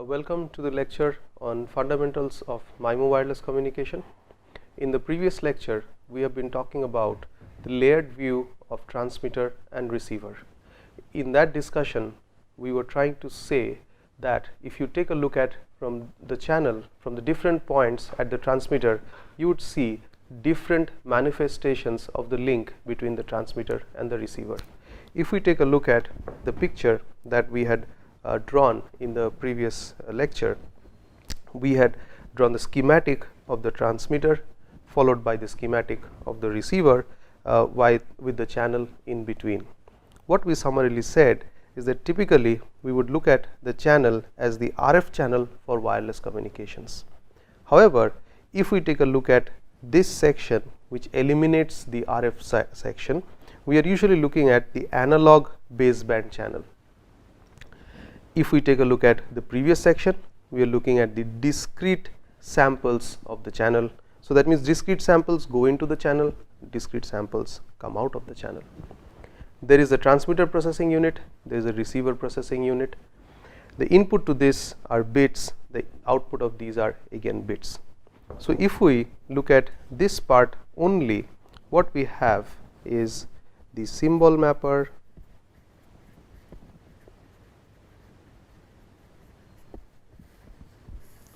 Welcome to the lecture on fundamentals of MIMO wireless communication. In the previous lecture, we have been talking about the layered view of transmitter and receiver. In that discussion, we were trying to say that if you take a look at from the channel, from the different points at the transmitter, you would see different manifestations of the link between the transmitter and the receiver. If we take a look at the picture that we had drawn in the previous lecture, we had drawn the schematic of the transmitter followed by the schematic of the receiver with the channel in between. What we summarily said is that typically we would look at the channel as the RF channel for wireless communications. However, if we take a look at this section which eliminates the RF section, we are usually looking at the analog baseband channel. If we take a look at the previous section, we are looking at the discrete samples of the channel. So that means discrete samples go into the channel, discrete samples come out of the channel. There is a transmitter processing unit, there is a receiver processing unit. The input to this are bits, the output of these are again bits. So if we look at this part only, what we have is the symbol mapper,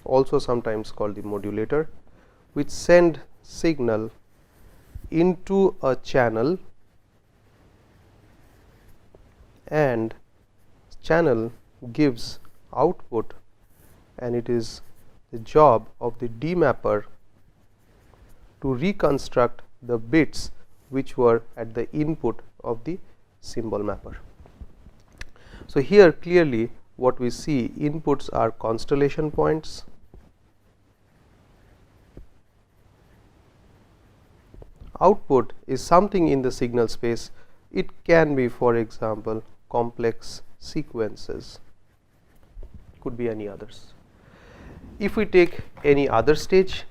also sometimes called the modulator, which send signal into a channel, and channel gives output, and it is the job of the demapper to reconstruct the bits which were at the input of the symbol mapper. So here clearly what we see, inputs are constellation points, output is something in the signal space. It can be, for example, complex sequences, could be any others. If we take any other stage,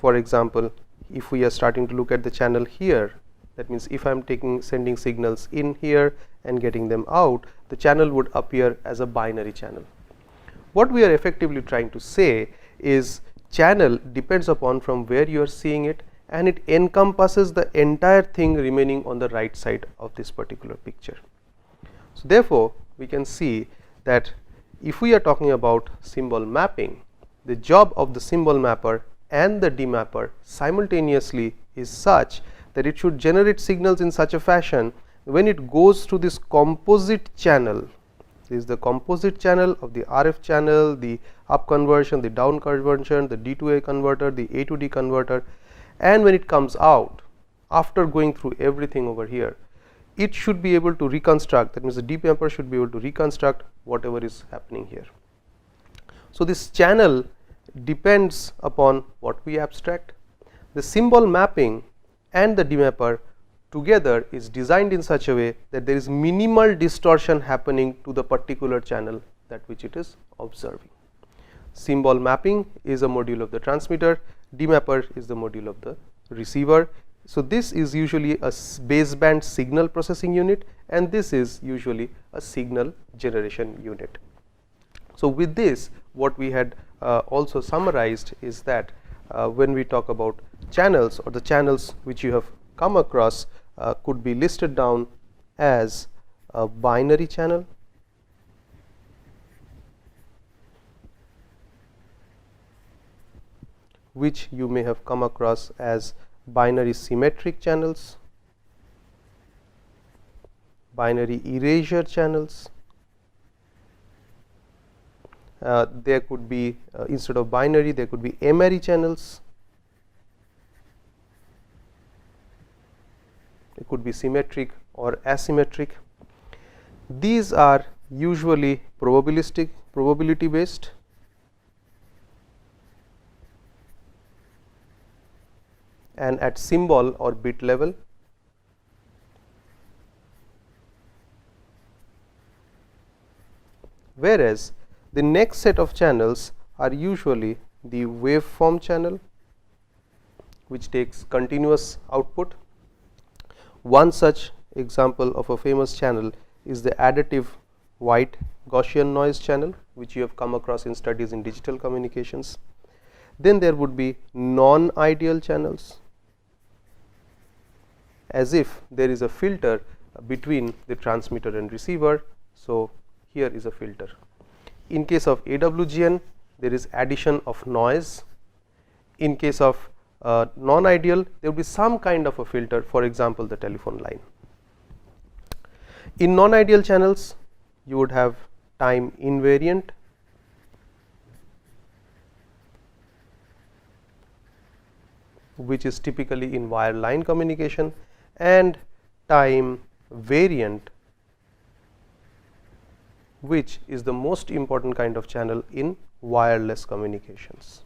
for example, if we are starting to look at the channel here, that means if I am sending signals in here and getting them out, the channel would appear as a binary channel. What we are effectively trying to say is channel depends upon from where you are seeing it, and it encompasses the entire thing remaining on the right side of this particular picture. So therefore, we can see that if we are talking about symbol mapping, the job of the symbol mapper and the demapper simultaneously is such that it should generate signals in such a fashion when it goes to this composite channel. This is the composite channel of the RF channel, the up conversion, the down conversion, the D to A converter, the A to D converter, and when it comes out, after going through everything over here, it should be able to reconstruct, that means the demapper should be able to reconstruct whatever is happening here. So this channel depends upon what we abstract. The symbol mapping and the demapper together is designed in such a way that there is minimal distortion happening to the particular channel that which it is observing. Symbol mapping is a module of the transmitter, demapper is the module of the receiver. So this is usually a baseband signal processing unit, and this is usually a signal generation unit. So with this, what we had also summarized is that when we talk about channels, or the channels which you have come across could be listed down as a binary channel, which you may have come across as binary symmetric channels, binary erasure channels. There could be instead of binary, there could be M-ary channels. It could be symmetric or asymmetric. These are usually probabilistic, probability based, and at symbol or bit level. Whereas the next set of channels are usually the waveform channel, which takes continuous output. One such example of a famous channel is the additive white Gaussian noise channel, which you have come across in studies in digital communications. Then there would be non-ideal channels, as if there is a filter between the transmitter and receiver. So, here is a filter. In case of AWGN, there is addition of noise. In case of non-ideal, there will be some kind of a filter, for example, the telephone line. In non-ideal channels, you would have time invariant, which is typically in wireline communication, and time variant, which is the most important kind of channel in wireless communications.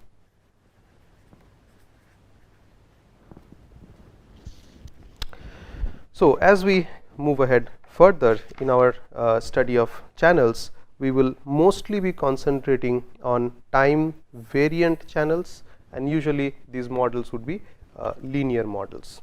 So, as we move ahead further in our study of channels, we will mostly be concentrating on time variant channels, and usually these models would be linear models.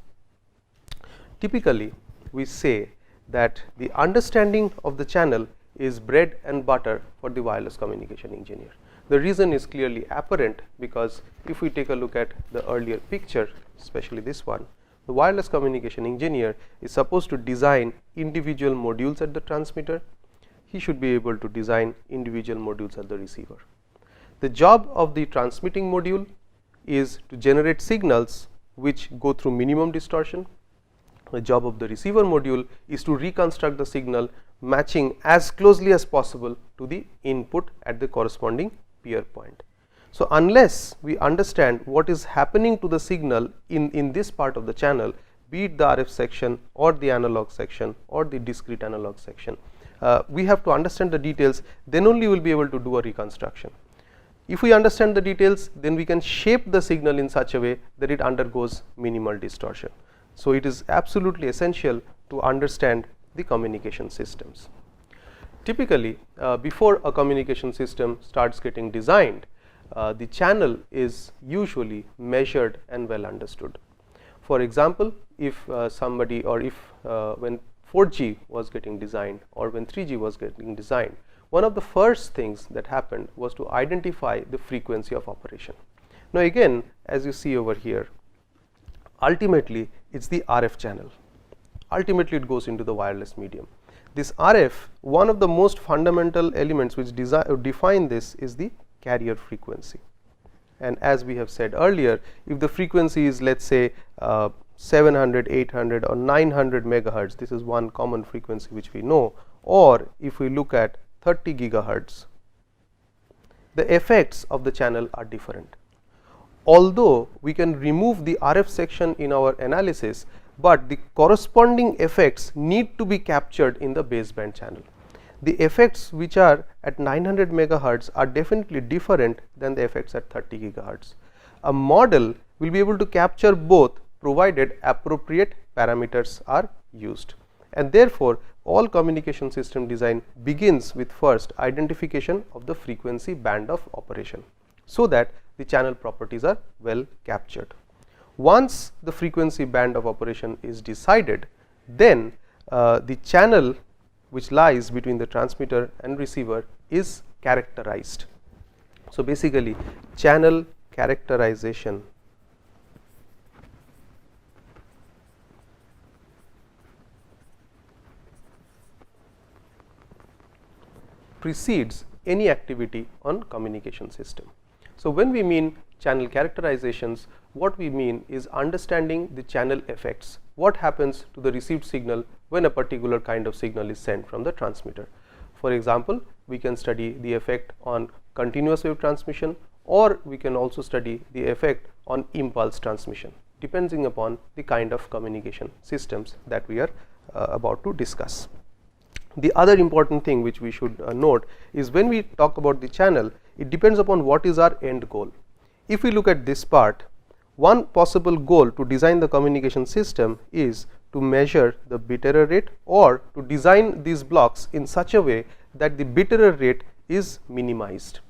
Typically, we say that the understanding of the channel is bread and butter for the wireless communication engineer. The reason is clearly apparent, because if we take a look at the earlier picture, especially this one, the wireless communication engineer is supposed to design individual modules at the transmitter. He should be able to design individual modules at the receiver. The job of the transmitting module is to generate signals which go through minimum distortion. The job of the receiver module is to reconstruct the signal matching as closely as possible to the input at the corresponding peer point. So, unless we understand what is happening to the signal in this part of the channel, be it the RF section or the analog section or the discrete analog section, we have to understand the details, then only we will be able to do a reconstruction. If we understand the details, then we can shape the signal in such a way that it undergoes minimal distortion. So, it is absolutely essential to understand the communication systems. Typically, before a communication system starts getting designed, the channel is usually measured and well understood. For example, if somebody, or if when 4G was getting designed or when 3G was getting designed, one of the first things that happened was to identify the frequency of operation. Now, again, as you see over here, ultimately it is the RF channel. Ultimately it goes into the wireless medium. This RF, one of the most fundamental elements which define this is the carrier frequency. And as we have said earlier, if the frequency is, let us say 700, 800 or 900 megahertz, this is one common frequency which we know, or if we look at 30 gigahertz, the effects of the channel are different. Although we can remove the RF section in our analysis, but the corresponding effects need to be captured in the baseband channel. The effects which are at 900 megahertz are definitely different than the effects at 30 gigahertz. A model will be able to capture both, provided appropriate parameters are used, and therefore all communication system design begins with first identification of the frequency band of operation, so that the channel properties are well captured. Once the frequency band of operation is decided, then the channel which lies between the transmitter and receiver is characterized. So, basically channel characterization precedes any activity on communication system. So, when we mean channel characterizations, what we mean is understanding the channel effects. What happens to the received signal when a particular kind of signal is sent from the transmitter. For example, we can study the effect on continuous wave transmission, or we can also study the effect on impulse transmission, depending upon the kind of communication systems that we are about to discuss. The other important thing which we should note is, when we talk about the channel, it depends upon what is our end goal. If we look at this part, one possible goal to design the communication system is to measure the bit error rate, or to design these blocks in such a way that the bit error rate is minimized.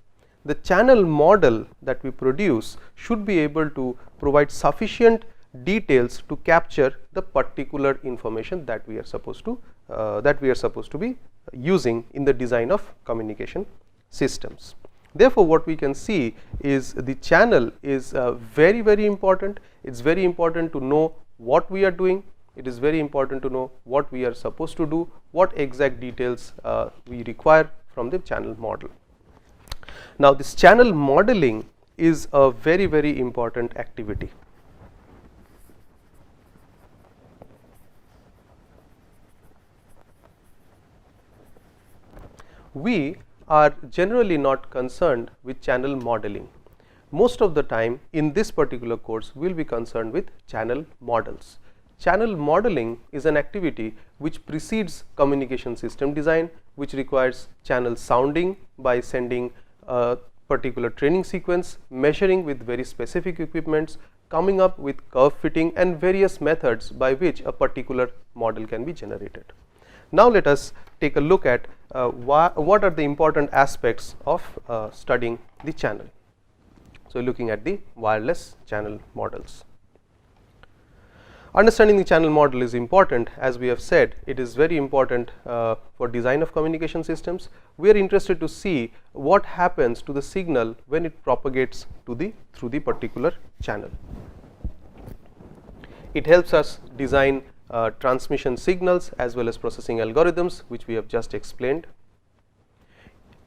The channel model that we produce should be able to provide sufficient details to capture the particular information that we are supposed to be using in the design of communication systems. Therefore, what we can see is the channel is very important. It's very important to know what we are doing. It is very important to know what we are supposed to do, what exact details we require from the channel model. Now, this channel modeling is a very important activity. We are generally not concerned with channel modeling. Most of the time in this particular course we will be concerned with channel models. Channel modeling is an activity which precedes communication system design, which requires channel sounding by sending a particular training sequence, measuring with very specific equipments, coming up with curve fitting and various methods by which a particular model can be generated. Now, let us take a look at what are the important aspects of studying the channel. So, looking at the wireless channel models. Understanding the channel model is important. As we have said, it is very important for design of communication systems. We are interested to see what happens to the signal when it propagates to through the particular channel. It helps us design transmission signals as well as processing algorithms, which we have just explained.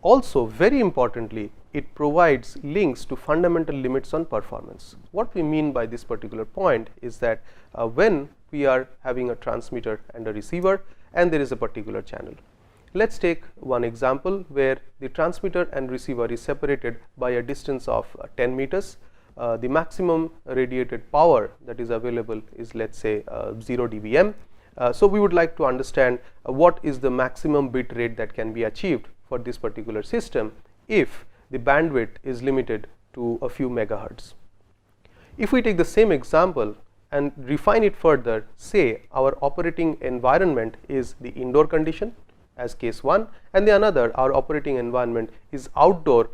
Also, very importantly, it provides links to fundamental limits on performance. What we mean by this particular point is that when we are having a transmitter and a receiver and there is a particular channel. Let us take one example where the transmitter and receiver is separated by a distance of 10 meters. The maximum radiated power that is available is, let us say, 0 dBm. So, we would like to understand what is the maximum bit rate that can be achieved for this particular system if the bandwidth is limited to a few megahertz. If we take the same example and refine it further, say our operating environment is the indoor condition as case 1, and the another, our operating environment is outdoor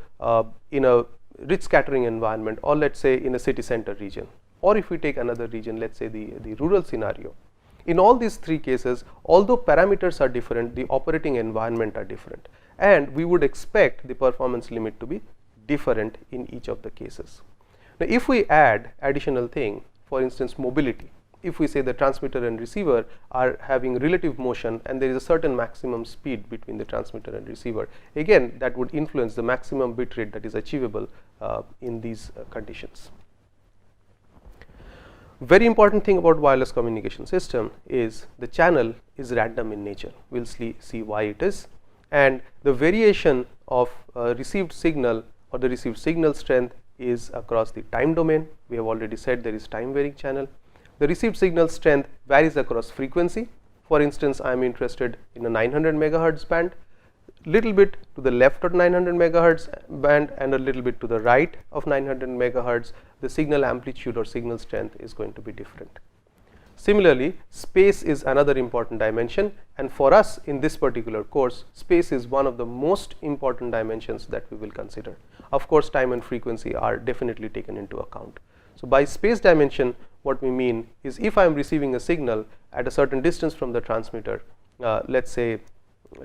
in a rich scattering environment, or let us say in a city center region, or if we take another region, let us say the rural scenario. In all these three cases, although parameters are different, the operating environment are different, and we would expect the performance limit to be different in each of the cases. Now, if we add additional thing, for instance mobility, if we say the transmitter and receiver are having relative motion and there is a certain maximum speed between the transmitter and receiver, again that would influence the maximum bit rate that is achievable in these conditions. Very important thing about wireless communication system is the channel is random in nature. We will see why it is, and the variation of received signal or the received signal strength is across the time domain. We have already said there is time varying channel. The received signal strength varies across frequency. For instance, I am interested in a 900 megahertz band, little bit to the left of 900 megahertz band and a little bit to the right of 900 megahertz, the signal amplitude or signal strength is going to be different. Similarly, space is another important dimension, and for us in this particular course, space is one of the most important dimensions that we will consider. Of course, time and frequency are definitely taken into account. So, by space dimension, what we mean is if I am receiving a signal at a certain distance from the transmitter, let us say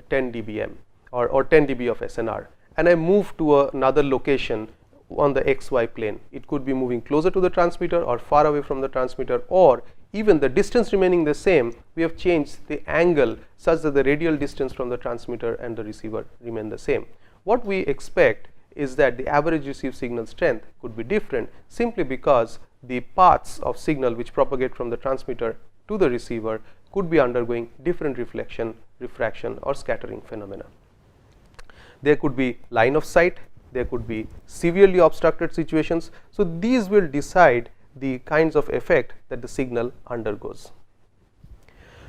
10 dBm or 10 dB of SNR, and I move to another location on the XY plane. It could be moving closer to the transmitter or far away from the transmitter, or even the distance remaining the same, we have changed the angle such that the radial distance from the transmitter and the receiver remain the same. What we expect is that the average received signal strength could be different simply because the paths of signal which propagate from the transmitter to the receiver could be undergoing different reflection, refraction or scattering phenomena. There could be line of sight, there could be severely obstructed situations. So, these will decide the kinds of effect that the signal undergoes.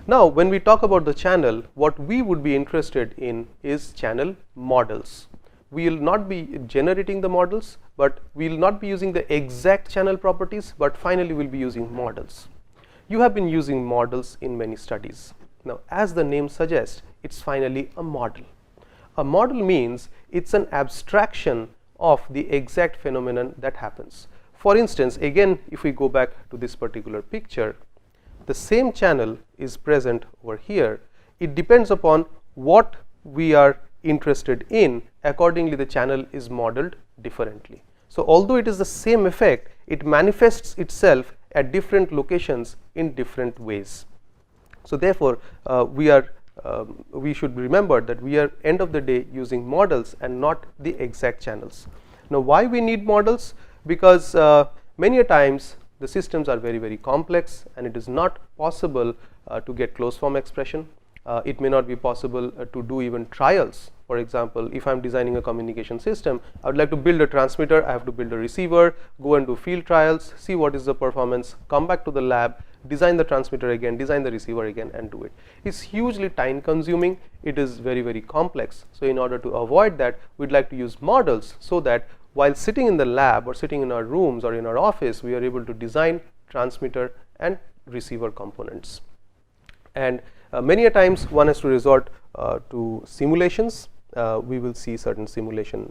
Now, when we talk about the channel, what we would be interested in is channel models. We will not be generating the models, but we will not be using the exact channel properties, but finally we will be using models. You have been using models in many studies. Now, as the name suggests, it is finally a model. A model means it is an abstraction of the exact phenomenon that happens. For instance, again if we go back to this particular picture, the same channel is present over here. It depends upon what we are interested in, accordingly the channel is modeled differently. So although it is the same effect, it manifests itself at different locations in different ways. So therefore, we should remember that we are end of the day using models and not the exact channels. Now why we need models? Because many a times the systems are very complex and it is not possible to get closed form expression. It may not be possible to do even trials. For example, if I am designing a communication system, I would like to build a transmitter, I have to build a receiver, go and do field trials, see what is the performance, come back to the lab, design the transmitter again, design the receiver again and do it. It's hugely time consuming, it is very complex. So in order to avoid that, we'd like to use models so that while sitting in the lab or sitting in our rooms or in our office, we are able to design transmitter and receiver components. And many a times one has to resort to simulations. We will see certain simulation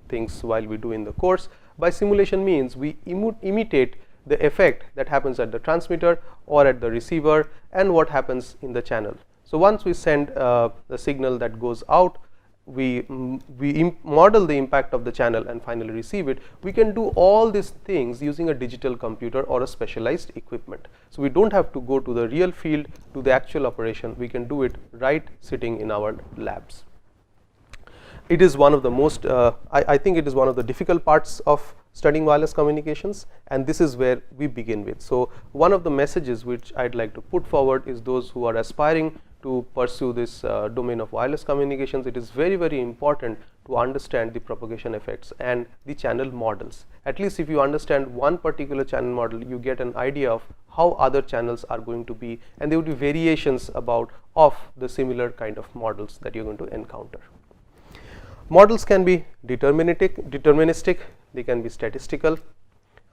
things while we do in the course. By simulation means we imitate the effect that happens at the transmitter or at the receiver and what happens in the channel. So once we send the signal that goes out, we model the impact of the channel and finally receive it. We can do all these things using a digital computer or a specialized equipment. So we don't have to go to the real field, to the actual operation. We can do it right sitting in our labs. It is one of the most, I think it is one of the difficult parts of studying wireless communications, and this is where we begin with. So one of the messages which I'd like to put forward is those who are aspiring to pursue this domain of wireless communications, it is very important to understand the propagation effects and the channel models. At least if you understand one particular channel model, you get an idea of how other channels are going to be, and there would be variations of the similar kind of models that you're going to encounter. Models can be deterministic, they can be statistical.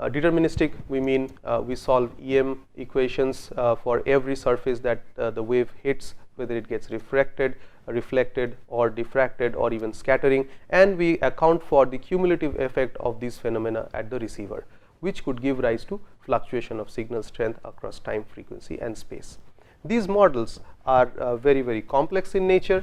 Deterministic, we mean we solve EM equations for every surface that the wave hits, whether it gets refracted, reflected or diffracted or even scattering, and we account for the cumulative effect of these phenomena at the receiver, which could give rise to fluctuation of signal strength across time, frequency and space. These models are very complex in nature.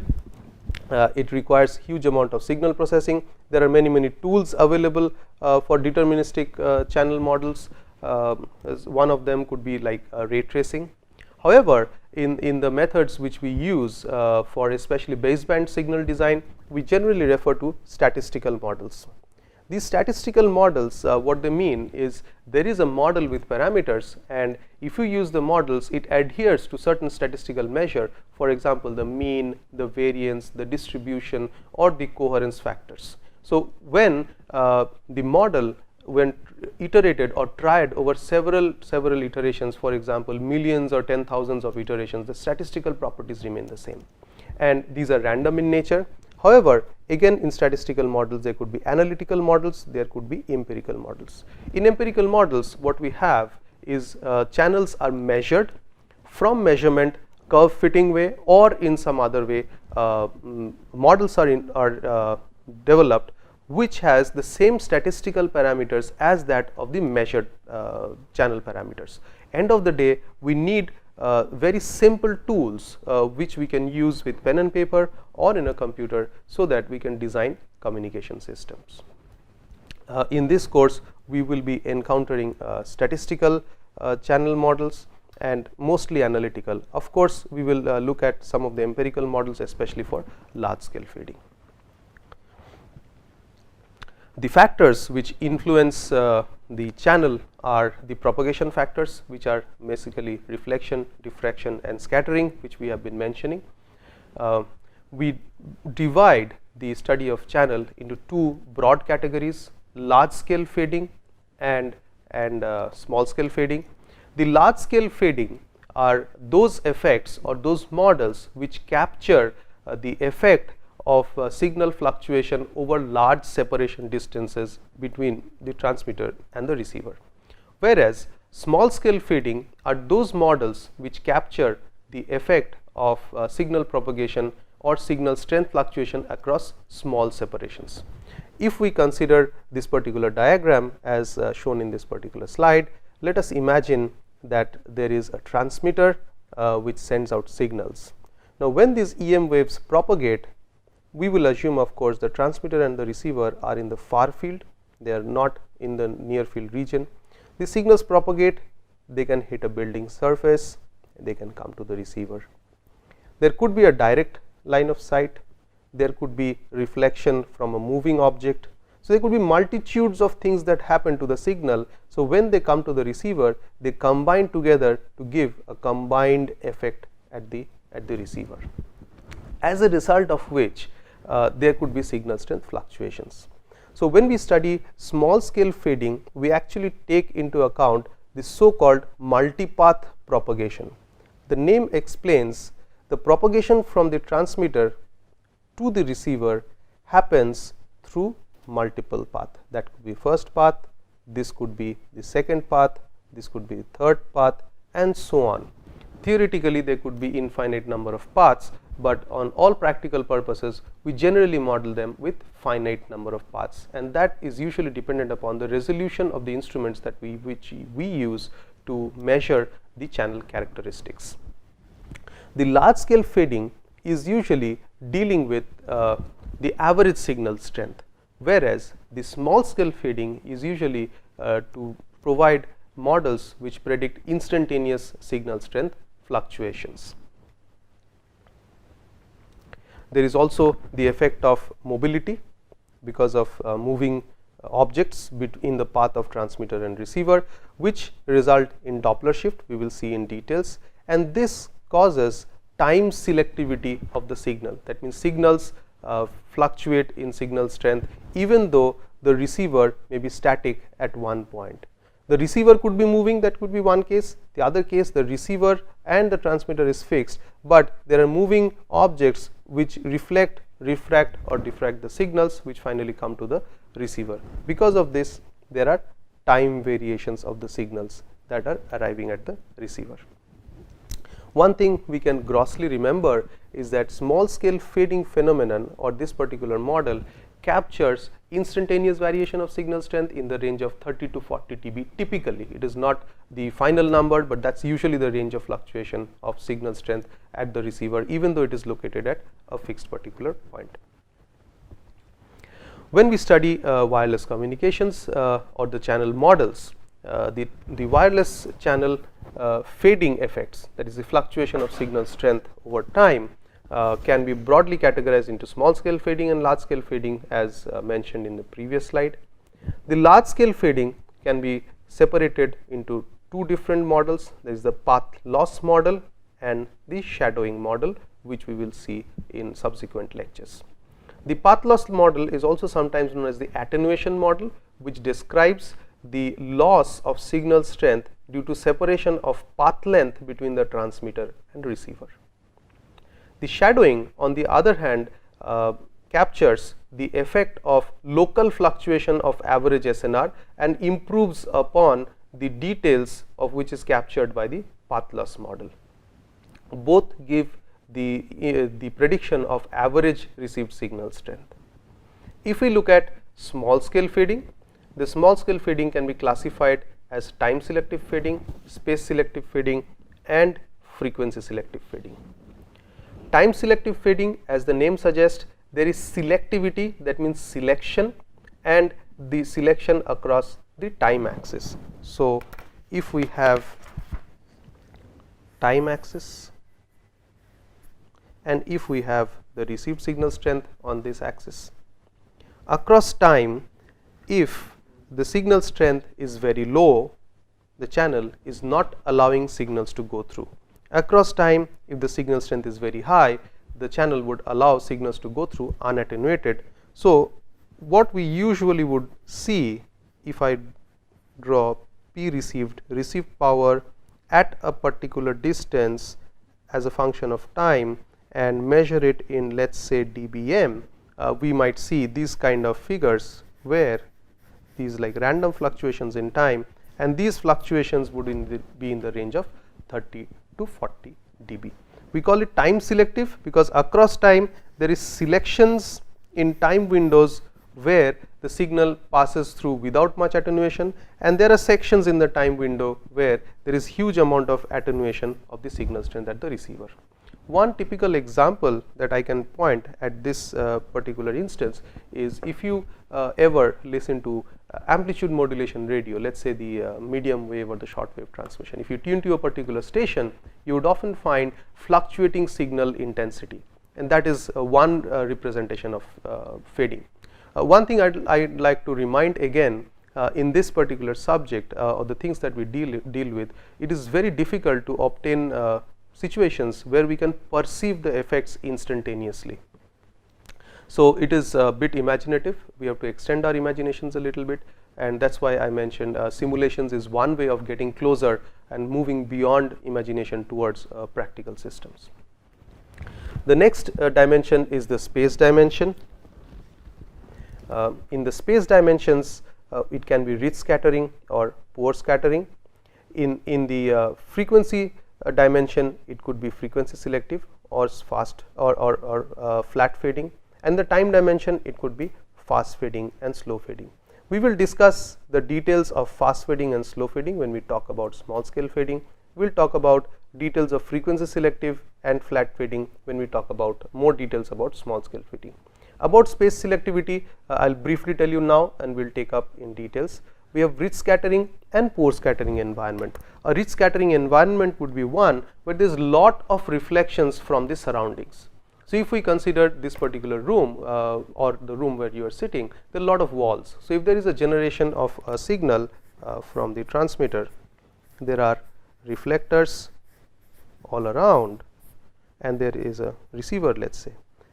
It requires huge amount of signal processing. There are many tools available for deterministic channel models. One of them could be like ray tracing. However, in the methods which we use for especially baseband signal design, we generally refer to statistical models. These statistical models, what they mean is there is a model with parameters, and if you use the models, it adheres to certain statistical measure, for example the mean, the variance, the distribution or the coherence factors. So when the model, when iterated or tried over several iterations, for example millions or 10,000s of iterations, the statistical properties remain the same, and these are random in nature. However, again in statistical models there could be analytical models, there could be empirical models. In empirical models, what we have is channels are measured. From measurement, curve fitting way or in some other way, models are developed which has the same statistical parameters as that of the measured channel parameters. End of the day, we need very simple tools which we can use with pen and paper or in a computer so that we can design communication systems. In this course, we will be encountering statistical channel models and mostly analytical. Of course, we will look at some of the empirical models, especially for large scale feeding. The factors which influence the channel are the propagation factors, which are basically reflection, diffraction and scattering, which we have been mentioning. We divide the study of channel into two broad categories: large scale fading and small scale fading. The large scale fading are those effects or those models which capture the effect of signal fluctuation over large separation distances between the transmitter and the receiver, whereas small scale fading are those models which capture the effect of signal propagation or signal strength fluctuation across small separations. If we consider this particular diagram as shown in this particular slide, let us imagine that there is a transmitter which sends out signals. Now when these EM waves propagate, we will assume, of course, the transmitter and the receiver are in the far field, they are not in the near field region. The signals propagate, they can hit a building surface, they can come to the receiver. There could be a direct line of sight, there could be reflection from a moving object. So, there could be multitudes of things that happen to the signal. So, when they come to the receiver, they combine together to give a combined effect at the receiver, as a result of which there could be signal strength fluctuations. So, when we study small scale fading, we actually take into account the so called multipath propagation. The name explains the propagation from the transmitter to the receiver happens through multiple path. That could be first path, this could be the second path, this could be the third path, and so on. Theoretically, there could be infinite number of paths, but on all practical purposes, we generally model them with finite number of paths, and that is usually dependent upon the resolution of the instruments that which we use to measure the channel characteristics. The large scale fading is usually dealing with the average signal strength, whereas the small scale fading is usually to provide models which predict instantaneous signal strength fluctuations. There is also the effect of mobility because of moving objects between the path of transmitter and receiver, which result in Doppler shift, we will see in details, and this causes time selectivity of the signal. That means signals fluctuate in signal strength even though the receiver may be static at one point. The receiver could be moving, that could be one case. The other case, the receiver and the transmitter is fixed, but there are moving objects which reflect, refract or diffract the signals which finally come to the receiver. Because of this, there are time variations of the signals that are arriving at the receiver. One thing we can grossly remember is that small scale fading phenomenon, or this particular model, captures instantaneous variation of signal strength in the range of 30 to 40 dB. Typically, it is not the final number, but that is usually the range of fluctuation of signal strength at the receiver, even though it is located at a fixed particular point. When we study wireless communications or the channel models, the wireless channel fading effects, that is the fluctuation of signal strength over time, can be broadly categorized into small scale fading and large scale fading, as mentioned in the previous slide. The large scale fading can be separated into two different models. There is the path loss model and the shadowing model, which we will see in subsequent lectures. The path loss model is also sometimes known as the attenuation model, which describes the loss of signal strength due to separation of path length between the transmitter and receiver. The shadowing, on the other hand, captures the effect of local fluctuation of average SNR and improves upon the details of which is captured by the path loss model. Both give the prediction of average received signal strength. If we look at small scale fading, the small scale fading can be classified as time selective fading, space selective fading and frequency selective fading. Time selective fading, as the name suggests, there is selectivity, that means selection, and the selection across the time axis. So, if we have time axis and if we have the received signal strength on this axis, across time, if the signal strength is very low, the channel is not allowing signals to go through. Across time, if the signal strength is very high, the channel would allow signals to go through unattenuated. So, what we usually would see, if I draw P received power at a particular distance as a function of time and measure it in, let us say, dBm, we might see these kind of figures where these like random fluctuations in time, and these fluctuations would be in the range of 30 to 40 dB. We call it time selective because across time there is selections in time windows where the signal passes through without much attenuation, and there are sections in the time window where there is huge amount of attenuation of the signal strength at the receiver. One typical example that I can point at this particular instance is if you ever listen to amplitude modulation radio, let's say the medium wave or the short wave transmission. If you tune to a particular station, you would often find fluctuating signal intensity, and that is one representation of fading. One thing I'd like to remind again in this particular subject or the things that we deal with, it is very difficult to obtain situations where we can perceive the effects instantaneously. So, it is a bit imaginative, we have to extend our imaginations a little bit, and that is why I mentioned simulations is one way of getting closer and moving beyond imagination towards practical systems. The next dimension is the space dimension. In the space dimensions, it can be rich scattering or poor scattering. In the frequency dimension, it could be frequency selective or fast or flat fading, and the time dimension, it could be fast fading and slow fading. We will discuss the details of fast fading and slow fading when we talk about small scale fading. We will talk about details of frequency selective and flat fading when we talk about more details about small scale fading. About space selectivity, I will briefly tell you now and we will take up in details. We have rich scattering and poor scattering environment. A rich scattering environment would be one where there is lot of reflections from the surroundings. So, if we consider this particular room or the room where you are sitting, there are a lot of walls. So, if there is a generation of a signal from the transmitter, there are reflectors all around and there is a receiver, let us say.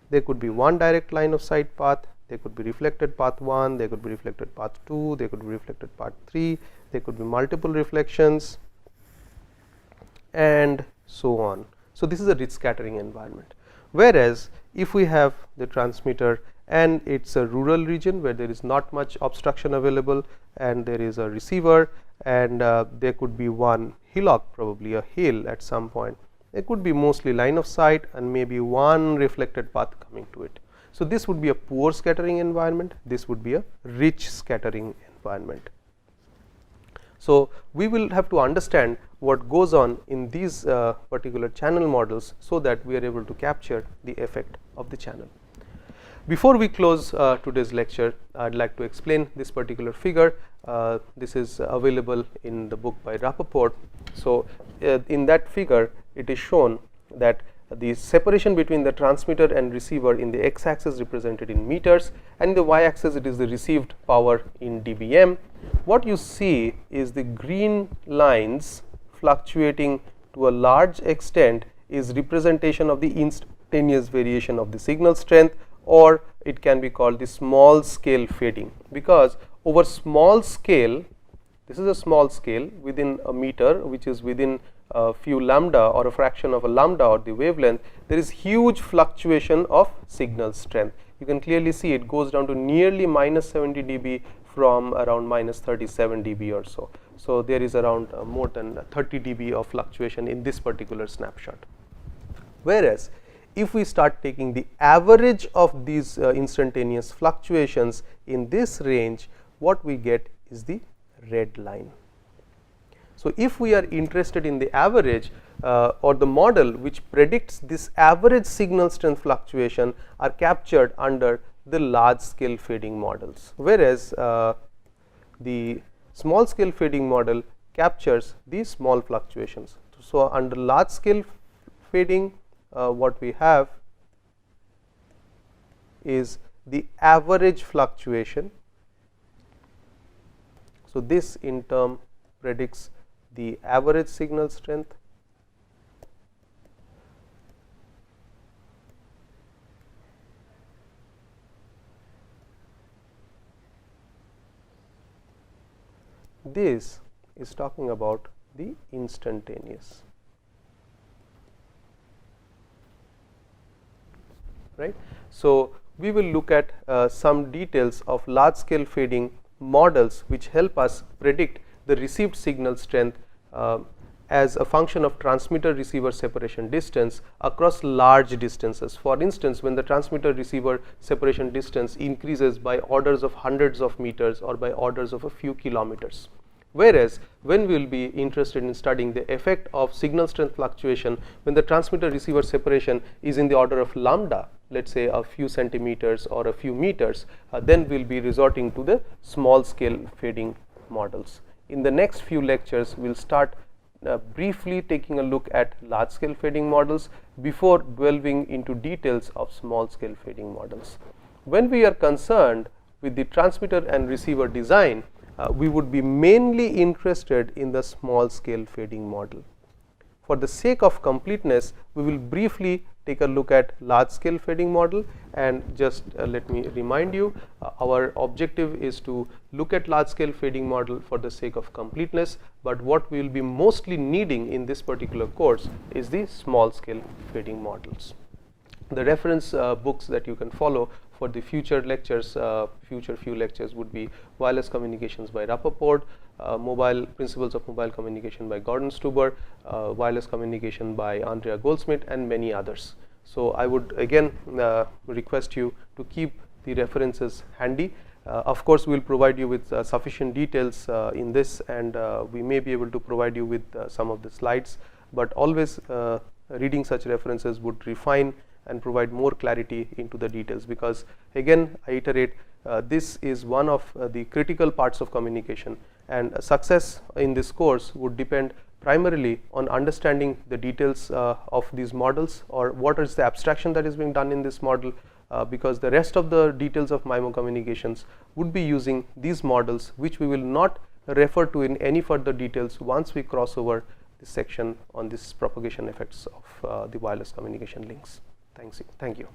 There could be one direct line of sight path, there could be reflected path 1, there could be reflected path 2, there could be reflected path 3, there could be multiple reflections and so on. So, this is a rich scattering environment. Whereas, if we have the transmitter and it is a rural region where there is not much obstruction available and there is a receiver and there could be one hillock, probably a hill at some point, there could be mostly line of sight and maybe one reflected path coming to it. So, this would be a poor scattering environment, this would be a rich scattering environment. So, we will have to understand what goes on in these particular channel models, so that we are able to capture the effect of the channel. Before we close today's lecture, I would like to explain this particular figure. This is available in the book by Rappaport. So, in that figure it is shown that the separation between the transmitter and receiver in the x axis represented in meters and in the y axis it is the received power in dBm. What you see is the green lines fluctuating to a large extent is representation of the instantaneous variation of the signal strength, or it can be called the small scale fading, because over small scale, this is a small scale within a meter, which is within a few lambda or a fraction of a lambda or the wavelength, there is huge fluctuation of signal strength. You can clearly see it goes down to nearly minus 70 dB from around minus 37 dB or so. So, there is around more than 30 dB of fluctuation in this particular snapshot. Whereas, if we start taking the average of these instantaneous fluctuations in this range, what we get is the red line. So, if we are interested in the average or the model which predicts this average signal strength fluctuation are captured under the large scale fading models, whereas the small scale fading model captures these small fluctuations. So, under large scale fading, what we have is the average fluctuation. So, this in turn predicts the average signal strength. This is talking about the instantaneous, right. So, we will look at some details of large scale fading models which help us predict the received signal strength as a function of transmitter receiver separation distance across large distances. For instance, when the transmitter receiver separation distance increases by orders of hundreds of meters or by orders of a few kilometers. Whereas when we will be interested in studying the effect of signal strength fluctuation when the transmitter receiver separation is in the order of lambda, let us say a few centimeters or a few meters, then we will be resorting to the small scale fading models. In the next few lectures, we will start briefly taking a look at large scale fading models before delving into details of small scale fading models. When we are concerned with the transmitter and receiver design, we would be mainly interested in the small scale fading model. For the sake of completeness, we will briefly take a look at large scale fading model, and just let me remind you, our objective is to look at large scale fading model for the sake of completeness, but what we will be mostly needing in this particular course is the small scale fading models. The reference books that you can follow for the future lectures, future few lectures would be Wireless Communications by Rappaport, Mobile Principles of Mobile Communication by Gordon Stuber, Wireless Communication by Andrea Goldsmith, and many others. So I would again request you to keep the references handy. Of course, we will provide you with sufficient details in this, and we may be able to provide you with some of the slides, but always reading such references would refine and provide more clarity into the details, because again I iterate, this is one of the critical parts of communication, and success in this course would depend primarily on understanding the details of these models, or what is the abstraction that is being done in this model, because the rest of the details of MIMO communications would be using these models, which we will not refer to in any further details once we cross over this section on this propagation effects of the wireless communication links. Thank you.